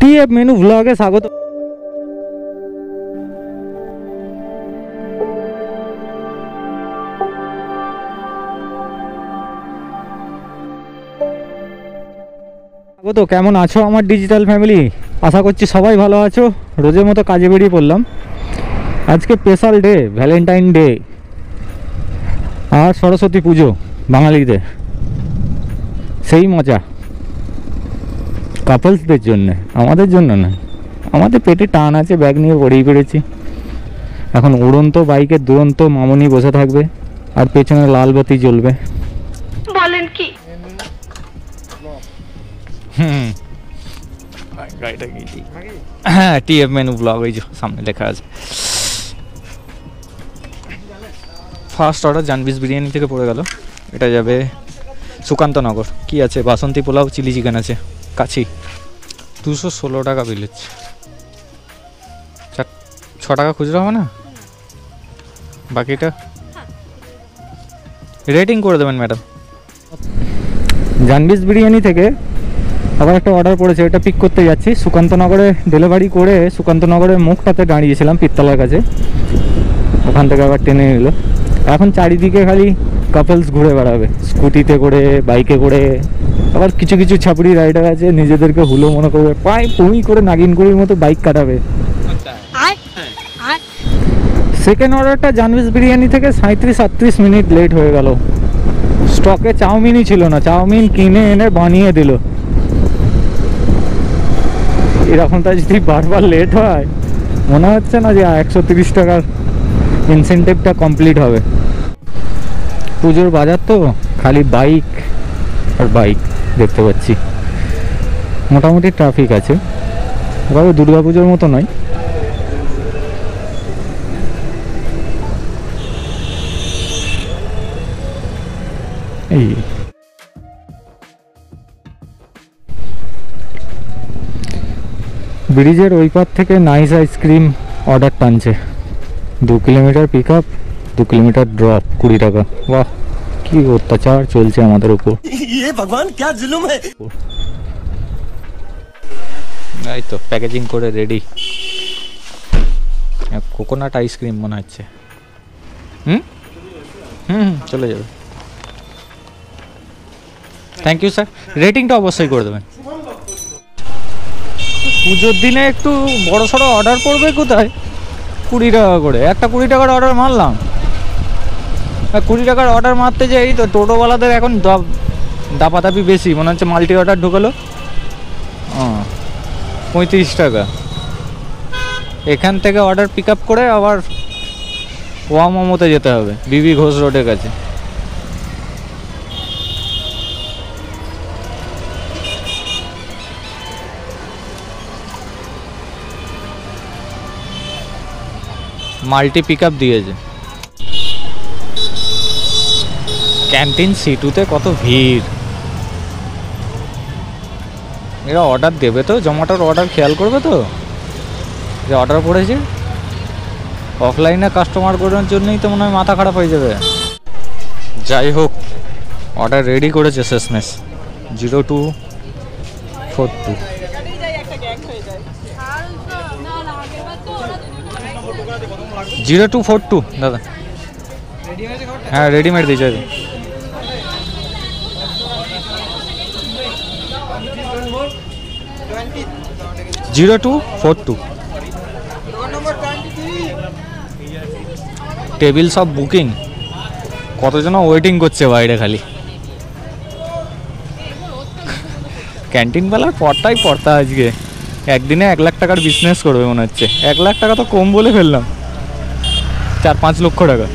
TF menu ব্লগে স্বাগত। কেমন আছো আমার ডিজিটাল ফ্যামিলি? আশা করছি সবাই ভালো আছো। রোজের মতো কাজে বেরিয়ে পড়লাম। আজকে স্পেশাল ডে, ভ্যালেন্টাইন ডে আর সরস্বতী পুজো বাঙালিদের। সেই মজা কাপলসদের জন্য, আমাদের জন্য না। আমাদের পেটে টান আছে, ব্যাগ নিয়ে পড়েই পেরেছি। এখন উড়ন্ত বাইকের দুরন্ত মামনি বসে থাকবে আর পেছনে লাল বাতি জ্বলবে। বলেন কি? হ্যাঁ, টিএফ মেনু ব্লগ, ওই যে সামনে লেখা আছে। ফার্স্ট অর্ডার জানবিস বিরিয়ানি থেকে পড়ে গেল। এটা যাবে সুকান্তনগর। কি আছে? বাসন্তী পোলাও, চিলি চিকেন আছে। কাছি 216 টাকা বিল হচ্ছে। 6 টাকা খুচরো হবে না? বাকিটা রেটিং করে দেবেন ম্যাডাম। জানবিস বিরিয়ানি থেকে আবার একটা অর্ডার পড়েছে, এটা পিক করতে যাচ্ছি। সুকান্তনগরে ডেলিভারি করে সুকান্তনগরের মুখটাতে দাঁড়িয়েছিলাম পিত্তলার কাছে, ওখান থেকে আবার টেনে নিল। এখন চারিদিকে খালি কাপলস ঘুরে বেড়াবে, স্কুটিতে করে, বাইকে করে। আবার কিছু কিছু ছাপড়ি রাইডার আছে, নিজেদেরকে হুলো মনে করবে, পায়ে পুঁই করে নাগিনগুড়ির মতো বাইক কাটাবে। সেকেন্ড অর্ডারটা জানবিস বিরিয়ানি থেকে 37-38 মিনিট লেট হয়ে গেল। স্টকে চাউমিনই ছিল না, চাউমিন কিনে এনে বানিয়ে দিল। এরকমটা যদি বারবার লেট হয়, মনে হচ্ছে না যে 130 টাকার ইনসেন্টিভটা কমপ্লিট হবে। পুজোর বাজার তো খালি বাইক আর বাইক দেখতে পাচ্ছি। মোটামুটি ট্রাফিক আছে, এভাবে দুর্গা পুজোর মতো নয়। এই ব্রিজের ওই পার থেকে নাইস আইসক্রিম অর্ডার টানছে। 2 kilometre pick up, 2 kilometre drop, 20 টাকা। বাহ, কি অত্যাচার চলছে আমাদের উপর। ভগবান ক্যা জুলুম হ্যায়। এই তো প্যাকেজিং করে রেডি। কোকোনাট আইসক্রিম মনে হচ্ছে। চলে যাবে। Thank you sir. রেটিংটা অবশ্যই করে দেবেন। পুজোর দিনে একটু বড় সড়ো অর্ডার পড়বে কোথায়? 20 টাকা করে একটা 20 টাকার অর্ডার মারলাম। 20 টাকার অর্ডার মারতে যাই তো টোটোওয়ালাদের এখন দাপাদাপি বেশি। মনে হচ্ছে মাল্টি অর্ডার ঢুকালো। 35 টাকা। এখান থেকে অর্ডার পিক আপ করে আবার ওয়ামোতে যেতে হবে, বিবি ঘোষ রোডের কাছে। মাল্টি পিক আপ দিয়েছে। ক্যান্টিন C2-তে কত ভিড়। এরা অর্ডার দেবে তো? জোম্যাটোর অর্ডার খেয়াল করবে তো যে অর্ডার পড়েছে? অফলাইনে কাস্টমার করার জন্যই তো মনে হয় মাথা খারাপ হয়ে যাবে। যাই হোক, অর্ডার রেডি করেছে শেষমেশ। 0242 0242 দাদা। হ্যাঁ, রেডিমেড দিয়েছে। 0242 টেবিল সব বুকিং। কতজন ওয়েটিং করছে বাইরে খালি। ক্যান্টিনওয়ালার পড়তাই পড়তা আজকে। একদিনে 1 লাখ টাকার বিজনেস করবে মনে হচ্ছে। 1 লাখ টাকা তো কম বলে ফেললাম, 4-5 লক্ষ টাকা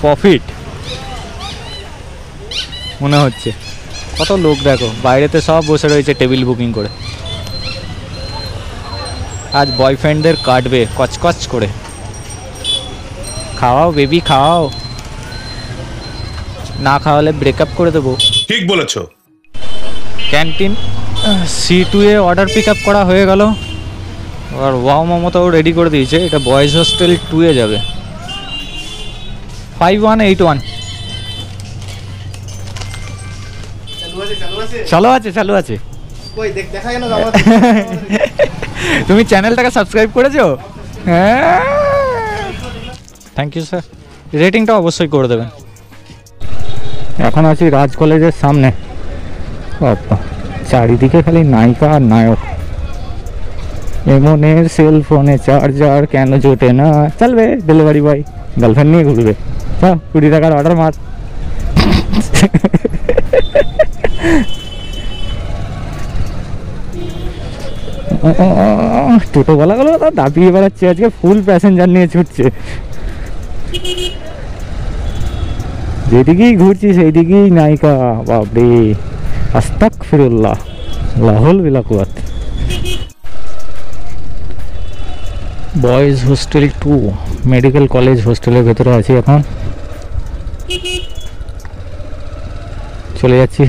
প্রফিট মনে হচ্ছে। কত লোক দেখো, বাইরেতে সব বসে রয়েছে টেবিল বুকিং করে। আজ বয়ফ্রেন্ডদের কাটবে কচকচ করে। খাওয়াও বেবি, খাওয়াও। না খাওয়ালে ব্রেকআপ করে দেবো। ঠিক বলেছো। ক্যান্টিন C2-এ অর্ডার পিক আপ করা হয়ে গেল। আর ওয়াও মোমোটাও রেডি করে দিয়েছে। এটা বয়েজ হোস্টেল 2-এ যাবে। 5181 চালু আছে চালু আছে। দেখা গেল তুমি চ্যানেলটাকে সাবস্ক্রাইব করেছো? হ্যাঁ, থ্যাংক ইউ স্যার। রেটিংটা অবশ্যই করে দেবেন। এখন আছি রাজ কলেজের সামনে। বাবা, চারিদিকে খালি নায়িকা আর নায়ক। এমনের সেল ফোনে চার্জার কেন জোটে না, চলবে ডেলিভারি বয় গার্লফ্রেন্ড নিয়ে ঘুরবে। হ্যাঁ, 20 টাকার অর্ডার মার। টোটোওয়ালাগুলো দাপিয়ে বেড়াচ্ছে, আজকে ফুল প্যাসেঞ্জার নিয়ে ছুটছে। যেদিকেই ঘুরছি সেই দিকেই নায়িকা। বাপরে, আস্তাগফিরুল্লাহ, লাহুল বিলা কুওয়াত। বয়েজ হোস্টেল 2 মেডিকেল কলেজ হোস্টেলের ভেতরে আছি এখন। চলে যাচ্ছি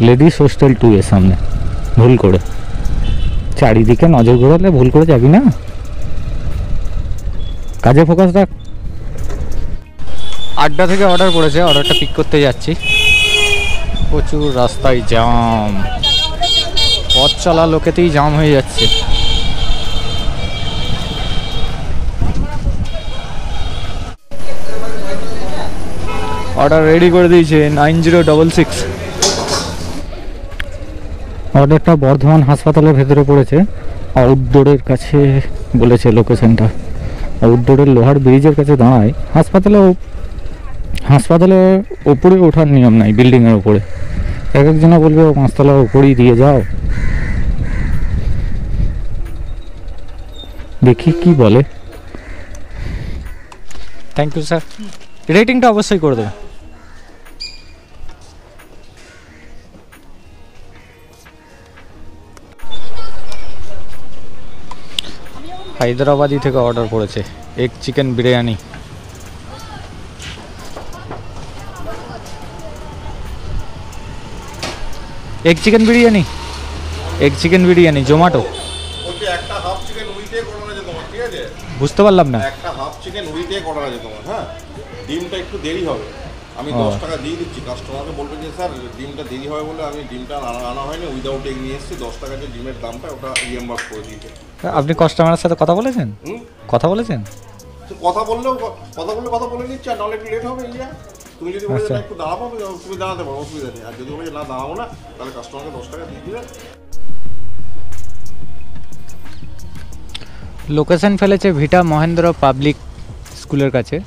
লেডিস হোস্টেল 2 এর সামনে। ভুল করে চারিদিকে নজর ঘোরালে ভুল করে যাবি না, কাজে ফোকাস রাখ। 8টা থেকে অর্ডার পড়েছে, অর্ডারটা পিক করতে যাচ্ছি। প্রচুর রাস্তায় জাম, পথ চলা লোকেতেই জাম হয়ে যাচ্ছে। অর্ডার রেডি করে দিয়েছে 9066। অর্ডারটা বর্ধমান হাসপাতালের ভেতরে পড়েছে, আউটডোরের কাছে বলেছে লোকেশনটা। আউটডোরের লোহার ব্রিজের কাছে দাঁড়ায়। হাসপাতালে ওপরে ওঠার নিয়ম নাই, বিল্ডিংয়ের ওপরে। এক একজনা বলবে 5 তলার ওপরেই দিয়ে যাও, দেখি কি বলে। Thank you sir. রেটিংটা অবশ্যই করে দেবেন। হায়দ্রাবাদি থেকে অর্ডার করেছে egg chicken biryani. Egg chicken biryani, egg chicken biryani Zomato. একটা হাফ চিকেন উইথে করা আছে তোমার, ঠিক আছে? বুঝতে পারলাম না। একটা হাফ চিকেন উইথে করা আছে তোমার। হ্যাঁ, ডিমটা একটু দেরি হবে। আমি 10 টাকা দিয়ে দিচ্ছি। কাস্টমারকে বলবে যে স্যার ডিমটা দেরি হবে বলে আমি ডিমটা আনা হয়নি, উইদাউট এগ নিয়ে এসেছি। 10 টাকা যে ডিমের দামটা ওটা রিএম্বার্স করে দিয়েছে। আপনি কাস্টমারের সাথে কথা বলেছেন? কথা বলেছেন? কথা বলে নিচ্ছি, আর নাহলে একটু লেট হবে। ইয়া তুমি যদি বলে একটু দাঁড়াবো, তুমি দাঁড়াতে পারো, অসুবিধা নেই। আর যদি বলে না দাঁড়াবো না, তাহলে কাস্টমারকে 10 টাকা দিয়ে দিবে। লোকেশন ফেলেছে ভিটা মহেন্দ্র পাবলিক স্কুলের কাছে।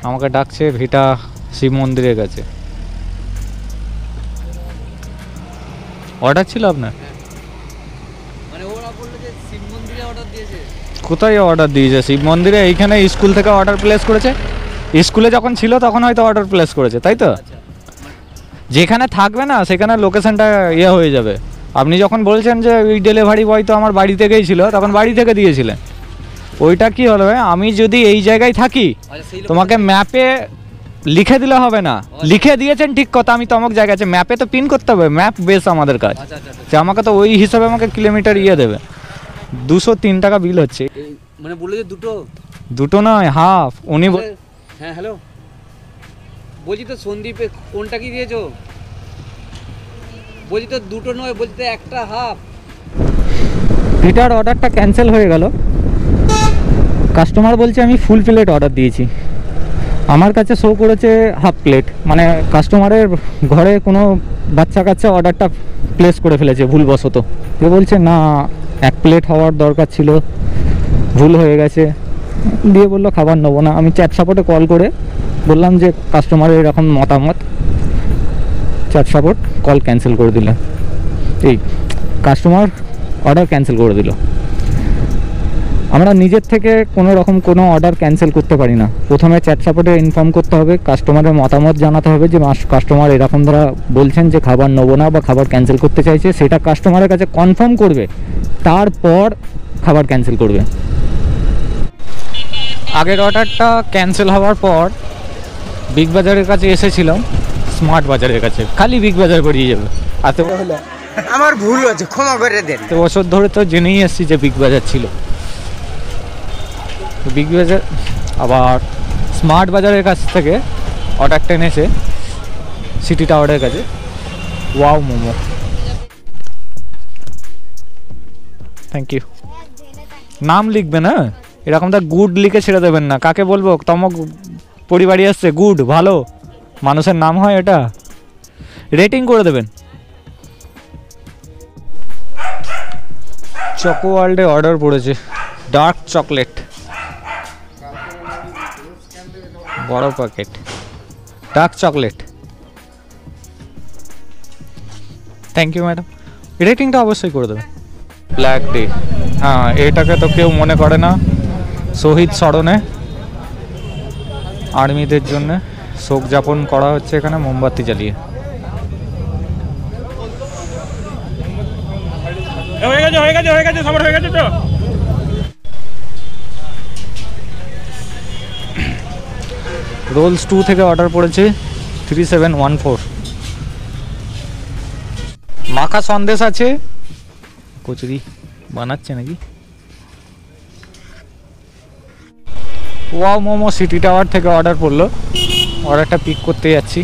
আমাকে ডাকছে ভিটা শিব মন্দিরের কাছে। অর্ডার ছিল আপনার? মানে ওরা বললো যে শিব মন্দিরে অর্ডার দিয়েছে। কোথায় অর্ডার দিয়েছে? শিব মন্দিরে। এইখানে স্কুল থেকে অর্ডার প্লেস করেছে। স্কুলে যখন ছিল তখন হয়তো অর্ডার প্লেস করেছে, তাই তো? যেখানে থাকবে না সেখানে লোকেশনটা ইয়ে হয়ে যাবে। আপনি যখন বলছেন যে ওই ডেলিভারি বয় তো আমার বাড়ি থেকেই ছিল, তখন বাড়ি থেকে দিয়েছিলেন। ওইটা কি হলো, আমি যদি এই জায়গায় থাকি তোমাকে ম্যাপে লিখে দিলে হবে না। লিখে দিয়েছেন ঠিক কথা, আমি তমক জায়গা আছে, ম্যাপে তো পিন করতে হবে। ম্যাপ বেস আমাদের কাজ, যে আমাকে তো ওই হিসাবে আমাকে কিলোমিটার ইয়ে দেবে। 203 টাকা বিল হচ্ছে। মানে বললো যে দুটো নয়, হাফ। উনি হ্যাঁ হ্যালো, বলছি তো সন্দীপে কোনটা কি দিয়েছো? বলছি তো দুটো নয়, বলছি তো একটা হাফ। পিটার অর্ডারটা ক্যান্সেল হয়ে গেল। কাস্টমার বলছে আমি ফুল প্লেট অর্ডার দিয়েছি, আমার কাছে শো করেছে হাফ প্লেট। মানে কাস্টমারের ঘরে কোনো বাচ্চা কাচ্চা অর্ডারটা প্লেস করে ফেলেছে ভুলবশত। কেউ বলছে না, 1 প্লেট হওয়ার দরকার ছিল, ভুল হয়ে গেছে। দিয়ে বললো খাবার নেবো না। আমি চ্যাট সাপোর্টে কল করে বললাম যে কাস্টমারের এরকম মতামত। চ্যাট সাপোর্ট কল ক্যান্সেল করে দিল। এই কাস্টমার অর্ডার ক্যান্সেল করে দিল। আমরা নিজের থেকে কোনো রকম কোনো অর্ডার ক্যান্সেল করতে পারি না। প্রথমে চ্যাট সাপোর্টে ইনফর্ম করতে হবে, কাস্টমারের মতামত জানাতে হবে যে কাস্টমার এরকম দ্বারা বলছেন যে খাবার নেবো না বা খাবার ক্যান্সেল করতে চাইছে, সেটা কাস্টমারের কাছে কনফার্ম করবে, তারপর খাবার ক্যান্সেল করবে। আগের অর্ডারটা ক্যান্সেল হওয়ার পর বিগ বাজারের কাছে এসেছিলাম, স্মার্ট বাজারের কাছে। খালি বিগ বাজার করিয়ে যাবে। এত আমার ভুল হয়েছে, ক্ষমা করে দেন। এত বছর ধরে তো জেনেই এসেছি যে বিগ বাজার ছিল। বিগ বাজার আবার স্মার্ট বাজারের কাছ থেকে অর্ডারটা এনেছে সিটি টাওয়ারের কাছে। Wow momo, thank you. নাম লিখবেন, হ্যাঁ এরকম তো গুড লিখে ছেড়ে দেবেন না। কাকে বলবো তমক পরিবারই আসছে, গুড ভালো, মানুষের নাম হয় এটা, রেটিং করে দেবেন। চকো ওয়ার্ল্ডে অর্ডার পড়েছে ডার্ক চকলেট, বড় packet dark chocolate. Thank you madam, রেটিংটা অবশ্যই করে দেবেন। ব্ল্যাক ডে, হ্যাঁ এটাকে তো কেউ মনে করে না। শহীদ স্মরণে আর্মিদের জন্য শোক যাপন করা হচ্ছে এখানে মোমবাতি জ্বালিয়ে। রোলস 2 থেকে অর্ডার পড়েছে 3714। মাখা সন্দেশ আছে, কচুরি বানাচ্ছে নাকি। ওয়াও মোমো সিটি টাওয়ার থেকে অর্ডার পড়লো, অর্ডারটা পিক করতে যাচ্ছি।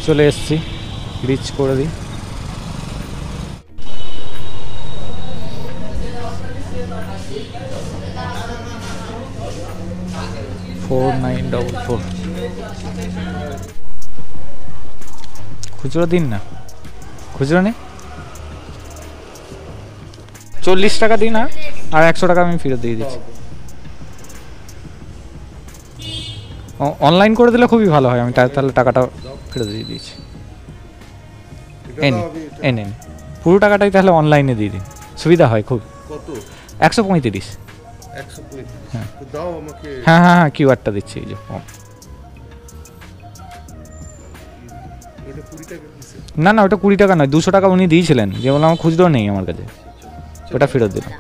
চলে এসছি, রিচ করে দিই। $4944। খুচরো দিন না, খুচরো নেই। 40 টাকা দিন আর 100 টাকা আমি ফেরত দিয়ে দিচ্ছি। অনলাইন করে দিলে খুবই ভালো হয়, আমি তাহলে টাকাটা ফেরত দিয়ে দিয়েছি। এনে পুরো টাকাটাই তাহলে অনলাইনে দিয়ে দিন, সুবিধা হয় খুব। কত? 135। 120। হ্যাঁ দাও আমাকে। হ্যাঁ হ্যাঁ হ্যাঁ, কিউআরটা দিচ্ছি এই যে। না না ওটা 20 টাকা নয়, 200 টাকা উনি দিয়েছিলেন, যে বললাম আমার খুচরো নেই আমার কাছে, ওটা ফেরত দিলাম।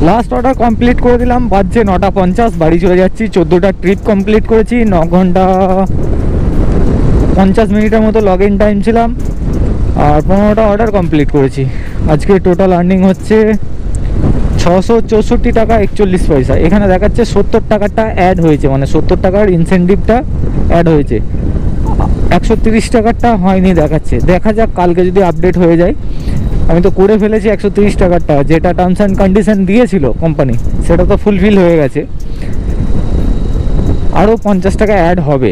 লাস্ট অর্ডার কমপ্লিট করে দিলাম, বাজছে 9:50, বাড়ি চলে যাচ্ছি। 14টা ট্রিপ কমপ্লিট করেছি, 9 ঘন্টা 50 মিনিটের মতো লগ ইন টাইম ছিলাম, আর 15টা অর্ডার কমপ্লিট করেছি। আজকে টোটাল আর্নিং হচ্ছে 664 টাকা 41 পয়সা। এখানে দেখাচ্ছে 70 টাকাটা অ্যাড হয়েছে, মানে 70 টাকার ইনসেন্টিভটা অ্যাড হয়েছে, 130 টাকারটা হয়নি দেখাচ্ছে। দেখা যাক কালকে যদি আপডেট হয়ে যায়। আমি তো করে ফেলেছি 130 টাকারটা, যেটা টার্মস অ্যান্ড কন্ডিশন দিয়েছিল কোম্পানি, সেটা তো ফুলফিল হয়ে গেছে। আরও 50 টাকা অ্যাড হবে।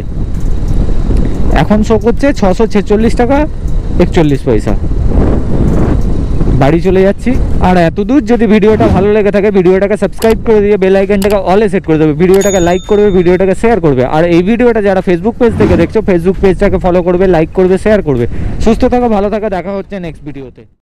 এখন শো করছে 646 টাকা 41 পয়সা। বাড়ি চলে যাচ্ছি। আর এত দূর যদি ভিডিওটা ভালো লেগে থাকে, ভিডিওটাকে সাবস্ক্রাইব করে দিয়ে বেল আইকনটাকে অলে সেট করে দেবে, ভিডিওটাকে লাইক করবে, ভিডিওটাকে শেয়ার করবে। আর এই ভিডিওটা যারা ফেসবুক পেজ থেকে দেখছো, ফেসবুক পেজটাকে ফলো করবে, লাইক করবে, শেয়ার করবে। সুস্থ থাকো, ভালো থাকো, দেখা হচ্ছে নেক্সট ভিডিওতে।